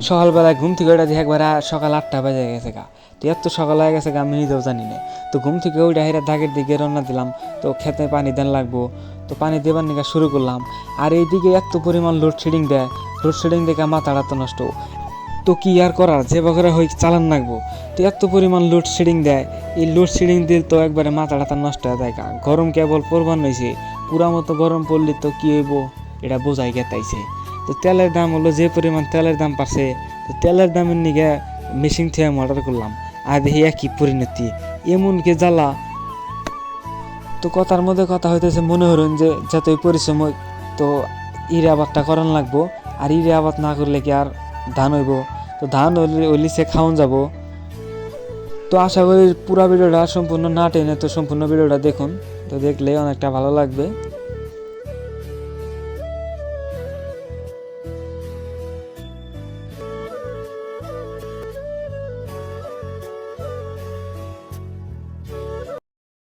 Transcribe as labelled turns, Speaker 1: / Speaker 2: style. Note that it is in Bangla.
Speaker 1: সকালবেলায় ঘুম থেকে ওইটা দিয়ে একবার সকাল 8টা বেজে গেছে গা। তো এত সকাল হয়ে গেছে গা, আমি নিজেও জানি না। তো ঘুম থেকে ওইটা হেরা দাগের দিকে রওনা দিলাম। তো খেতে পানি দেন লাগবো, তো পানি দেবার নিকা শুরু করলাম। আর এইদিকে এত পরিমাণ লোডশেডিং দেয়, লোডশেডিং দেখে মাথাটা তো নষ্ট। তো কি আর করার, যে বগরে হই চালান লাগবো। তো এত পরিমাণ লোডশেডিং দেয়, এই লোডশেডিং দিয়ে তো একবারে মাথাটা নষ্ট হয়ে যায় গা। গরম কেবল পড়বার নইছে, পুরা মতো গরম পড়লে তো কী হইব এটা বোঝাই গেতাইছে। তো তেলের দাম হলো যে পরিমাণ তেলের দাম পারছে, তো তেলের দামের নিগে মেশিন থেকে আমি অর্ডার করলাম। আর দেখি একই পরিণতি, এমনকি জ্বালা। তো কথার মধ্যে কথা হইতেছে, মনে হরুন যে যতই পরিশ্রম হোক, তো ইরে আবাদটা করান লাগবো। আর ইরে আবাদ না করলে কি আর ধান হইব? তো ধান হইলে সে খাওয়ান যাব। তো আশা করি পুরো ভিডিওটা সম্পূর্ণ না টেনে তো সম্পূর্ণ ভিডিওটা দেখুন, তো দেখলে অনেকটা ভালো লাগবে।